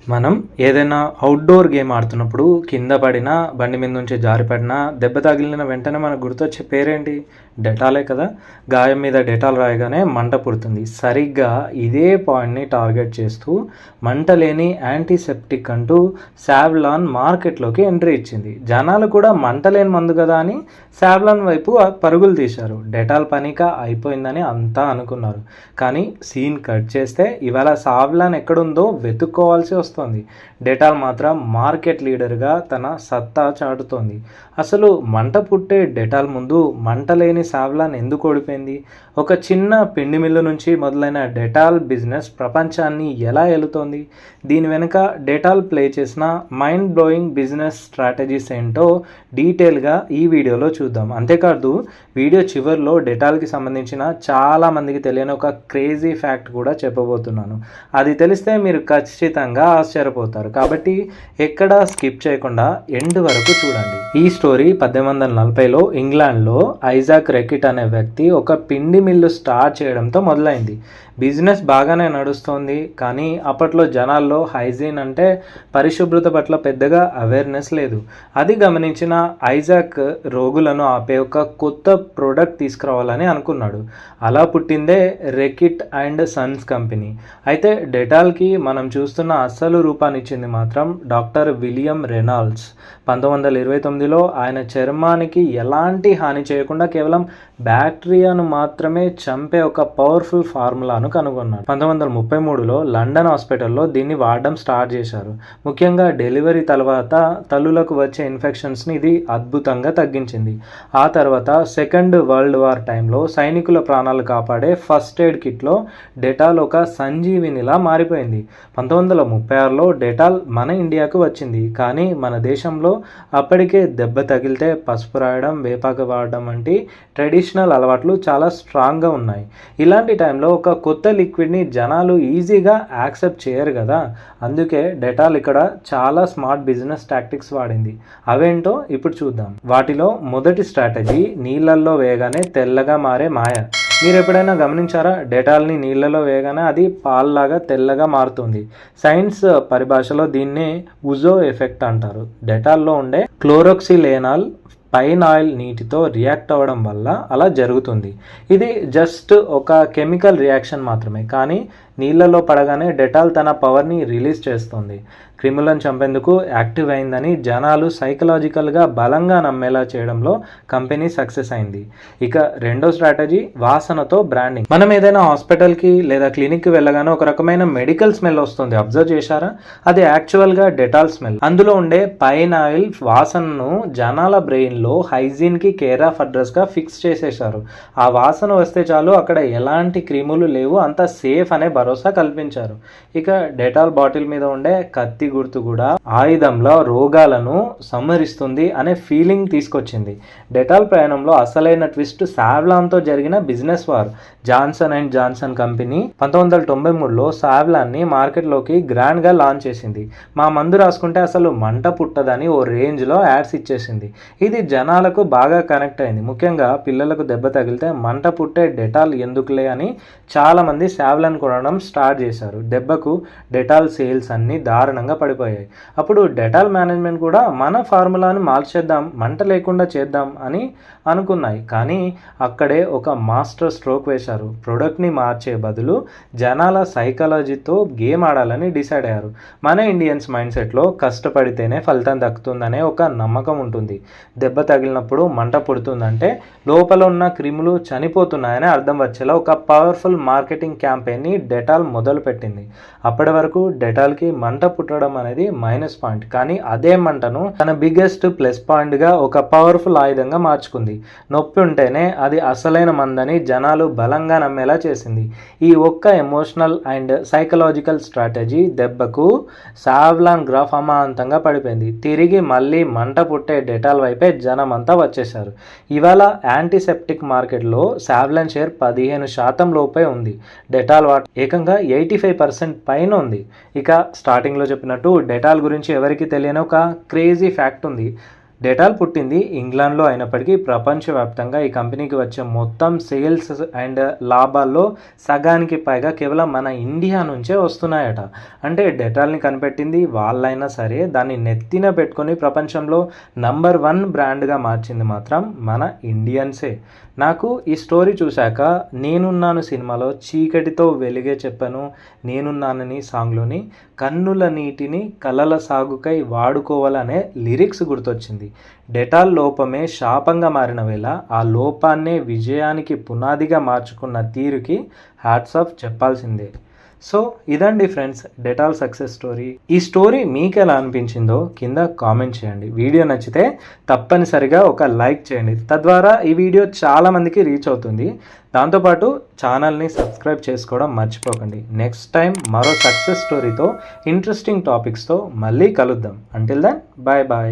మనం ఏదైనా outdoor game ఆడుతున్నప్పుడు కింద పడినా, బండి మీద నుంచి జారిపడినా, దెబ్బ తగిలిన వెంటనే మనకు గుర్తొచ్చే పేరేంటి? డెటాలే కదా! గాయం మీద డెటాల్ రాయగానే మంట పుడుతుంది. సరిగ్గా ఇదే పాయింట్‌ని టార్గెట్ చేస్తూ మంట లేని యాంటీసెప్టిక్ అంటూ సావ్లాన్ మార్కెట్‌లోకి ఎంట్రీ ఇచ్చింది. జనాలు కూడా మంట లేని మందు కదా అని సావ్లాన్ వైపు పరుగులు తీశారు. డెటాల్ పనిక అయిపోయిందని అంతా అనుకున్నారు. కానీ సీన్ కట్ చేస్తే ఇవాళ సావ్లాన్ ఎక్కడుందో వెతుక్కోవాల్సి వస్తోంది. డెటాల్ మాత్రం మార్కెట్ లీడర్గా తన సత్తా చాటుతోంది. అసలు మంట పుట్టే డెటాల్ ముందు మంట లేని సావ్లాన్ ఎందుకు ఓడిపోయింది? ఒక చిన్న పిండి మిల్లు నుంచి మొదలైన డెటాల్ బిజినెస్ ప్రపంచాన్ని ఎలా ఏలుతోంది? దీని వెనుక డెటాల్ ప్లే చేసిన మైండ్ బ్లోయింగ్ బిజినెస్ స్ట్రాటజీస్ ఏంటో డీటెయిల్గా ఈ వీడియోలో చూద్దాం. అంతేకాదు వీడియో చివరిలో డెటాల్కి సంబంధించిన చాలామందికి తెలియని ఒక క్రేజీ ఫ్యాక్ట్ కూడా చెప్పబోతున్నాను. అది తెలిస్తే మీరు ఖచ్చితంగా ఆశ్చర్యపోతారు. కాబట్టి ఎక్కడా స్కిప్ చేయకుండా ఎండ్ వరకు చూడండి. ఈ స్టోరీ 1840లో ఇంగ్లాండ్లో ఐజాక్ రెకిట్ అనే వ్యక్తి ఒక పిండి మిల్లు స్టార్ట్ చేయడంతో మొదలైంది. బిజినెస్ బాగానే నడుస్తోంది, కానీ అప్పట్లో జనాల్లో హైజీన్ అంటే పరిశుభ్రత పట్ల పెద్దగా అవేర్నెస్ లేదు. అది గమనించిన ఐజాక్ రోగులను ఆపే ఒక కొత్త ప్రోడక్ట్ తీసుకురావాలని అనుకున్నాడు. అలా పుట్టిందే రెకిట్ అండ్ సన్స్ కంపెనీ. అయితే డెటాల్కి మనం చూస్తున్న అసలు రూపాన్నిచ్చింది మాత్రం డాక్టర్ విలియం రెనాల్డ్స్. 1929లో ఆయన చర్మానికి ఎలాంటి హాని చేయకుండా కేవలం బ్యాక్టీరియాను మాత్రమే చంపే ఒక పవర్ఫుల్ ఫార్ములాను కనుగొన్నాడు. 1933లో లండన్ హాస్పిటల్లో దీన్ని వాడడం స్టార్ట్ చేశారు. ముఖ్యంగా డెలివరీ తర్వాత తల్లులకు వచ్చే ఇన్ఫెక్షన్స్ని ఇది అద్భుతంగా తగ్గించింది. ఆ తర్వాత సెకండ్ వరల్డ్ వార్ టైంలో సైనికుల ప్రాణాలు కాపాడే ఫస్ట్ ఎయిడ్ కిట్లో డెటాల్ ఒక సంజీవినిలా మారిపోయింది. 1936లో డెటాల్ మన ఇండియాకు వచ్చింది, కానీ మన దేశంలో అప్పటికే దెబ్బ తగిలితే పసుపు రాయడం, వేపాకు వాడడం వంటి ట్రెడిషనల్ అలవాట్లు చాలా స్ట్రాంగ్గా ఉన్నాయి. ఇలాంటి టైంలో ఒక కొత్త లిక్విడ్ని జనాలు ఈజీగా యాక్సెప్ట్ చేయరు కదా. అందుకే డెటాల్ ఇక్కడ చాలా స్మార్ట్ బిజినెస్ టాక్టిక్స్ వాడింది. అవేంటో ఇప్పుడు చూద్దాం. వాటిలో మొదటి స్ట్రాటజీ నీళ్ళల్లో వేయగానే తెల్లగా మారే మాయ. మీరు ఎప్పుడైనా గమనించారా? డెటాల్ని నీళ్ళలో వేయగానే అది పాల్లాగా తెల్లగా మారుతుంది. సైన్స్ పరిభాషలో దీన్ని ఉజో ఎఫెక్ట్ అంటారు. డెటాల్లో ఉండే క్లోరోక్సిలేనాల్ పైన్ ఆయిల్ నీటితో రియాక్ట్ అవ్వడం వల్ల అలా జరుగుతుంది. ఇది జస్ట్ ఒక కెమికల్ రియాక్షన్ మాత్రమే, కానీ నీళ్ళలో పడగానే డెటాల్ తన పవర్ని రిలీజ్ చేస్తుంది. క్రిములను చంపేందుకు యాక్టివ్ అయిందని జనాలు సైకలాజికల్గా బలంగా నమ్మేలా చేయడంలో కంపెనీ సక్సెస్ అయింది. ఇక రెండో స్ట్రాటజీ వాసనతో బ్రాండింగ్. మనం ఏదైనా హాస్పిటల్కి లేదా క్లినిక్కి వెళ్ళగానే ఒక రకమైన మెడికల్ స్మెల్ వస్తుంది. అబ్జర్వ్ చేశారా? అది యాక్చువల్గా డెటాల్ స్మెల్. అందులో ఉండే పైన్ ఆయిల్ వాసనను జనాల బ్రెయిన్లో హైజీన్కి కేర్ ఆఫ్ అడ్రస్గా ఫిక్స్ చేసేశారు. ఆ వాసన వస్తే చాలు అక్కడ ఎలాంటి క్రిములు లేవు, అంత సేఫ్ అనే భరోసా కల్పించారు. ఇక డెటాల్ బాటిల్ మీద ఉండే కత్తి గుర్తు కూడా ఆయుధంలో రోగాలను సంహరిస్తుంది అనే ఫీలింగ్ తీసుకొచ్చింది. డెటాల్ ప్రయాణంలో అసలైన ట్విస్ట్ సావ్లాన్తో జరిగిన business war. Johnson and Johnson company 1993లో సావ్లాన్ని మార్కెట్లోకి గ్రాండ్గా లాంచ్ చేసింది. మా మందు రాసుకుంటే అసలు మంట పుట్టదని ఓ రేంజ్లో యాడ్స్ ఇచ్చేసింది. ఇది జనాలకు బాగా కనెక్ట్ అయింది. ముఖ్యంగా పిల్లలకు దెబ్బ తగిలితే మంట పుట్టే డెటాల్ ఎందుకులే అని చాలామంది సావ్లాన్ కొనడం స్టార్ట్ చేశారు. దెబ్బకు డెటాల్ సేల్స్ అన్నీ దారుణంగా పడిపోయాయి. అప్పుడు డెటాల్ మేనేజ్మెంట్ కూడా మన ఫార్ములాను మార్చేద్దాం, మంట లేకుండా చేద్దాం అని అనుకున్నాయి. కానీ అక్కడే ఒక మాస్టర్ స్ట్రోక్ వేశారు. ప్రొడక్ట్ని మార్చే బదులు జనాల సైకాలజీతో గేమ్ ఆడాలని డిసైడ్ అయ్యారు. మన ఇండియన్స్ మైండ్ సెట్లో కష్టపడితేనే ఫలితం దక్కుతుందనే ఒక నమ్మకం ఉంటుంది. దెబ్బ తగిలినప్పుడు మంట పుడుతుందంటే లోపల ఉన్న క్రిములు చనిపోతున్నాయని అర్థం వచ్చేలా ఒక పవర్ఫుల్ మార్కెటింగ్ క్యాంపెయిన్ని డెటాల్ మొదలుపెట్టింది. అప్పటి వరకు డెటాల్కి మంట పుట్టడం అనేది మైనస్ పాయింట్, కానీ అదే మంటను తన బిగ్గెస్ట్ ప్లస్ పాయింట్గా ఒక పవర్ఫుల్ ఆయుధంగా మార్చుకుంది. నొప్పి ఉంటేనే అది అసలైన మందని జనాలు బలంగా నమ్మేలా చేసింది. ఈ ఒక్క ఎమోషనల్ అండ్ సైకలాజికల్ స్ట్రాటజీ దెబ్బకు సావ్లాన్ గ్రాఫ్ అమాంతంగా పడిపోయింది. తిరిగి మళ్ళీ మంట పుట్టే డెటాల్ వైపే జనం అంతా వచ్చేశారు. ఇవాళ యాంటీసెప్టిక్ మార్కెట్లో సావ్లాన్ షేర్ 15% లోపే ఉంది. డెటాల్ ఏకంగా 85% పైన ఉంది. ఇక స్టార్టింగ్లో చెప్పినట్టు డెటాల్ గురించి ఎవరికి తెలియని ఒక క్రేజీ ఫ్యాక్ట్ ఉంది. డెటాల్ పుట్టింది ఇంగ్లాండ్లో అయినప్పటికీ ప్రపంచవ్యాప్తంగా ఈ కంపెనీకి వచ్చే మొత్తం సేల్స్ అండ్ లాభాల్లో సగానికి పైగా కేవలం మన ఇండియా నుంచే వస్తున్నాయట. అంటే డెటాల్ని కనిపెట్టింది వాళ్ళైనా సరే దాన్ని నెత్తిన పెట్టుకొని ప్రపంచంలో నంబర్ 1 బ్రాండ్గా మార్చింది మాత్రం మన ఇండియన్సే. నాకు ఈ స్టోరీ చూశాక నేనున్నాను సినిమాలో చీకటితో వెలుగే చెప్పాను నేనున్నానని సాంగ్లోని కన్నుల నీటిని కలల సాగుకై వాడుకోవాలనే లిరిక్స్ గుర్తొచ్చింది. డెటాల్ లోపమే శాపంగా మారిన వేళ ఆ లోపాన్నే విజయానికి పునాదిగా మార్చుకున్న తీరుకి హ్యాట్స్ ఆఫ్ చెప్పాల్సిందే. సో ఇదండి ఫ్రెండ్స్ డెటాల్ సక్సెస్ స్టోరీ. ఈ స్టోరీ మీకు ఎలా అనిపించిందో కింద కామెంట్ చేయండి. వీడియో నచ్చితే తప్పనిసరిగా ఒక లైక్ చేయండి, తద్వారా ఈ వీడియో చాలామందికి రీచ్ అవుతుంది. దాంతోపాటు ఛానల్ని సబ్స్క్రైబ్ చేసుకోవడం మర్చిపోకండి. నెక్స్ట్ టైం మరో సక్సెస్ స్టోరీతో ఇంట్రెస్టింగ్ టాపిక్స్తో మళ్ళీ కలుద్దాం. Until then bye bye.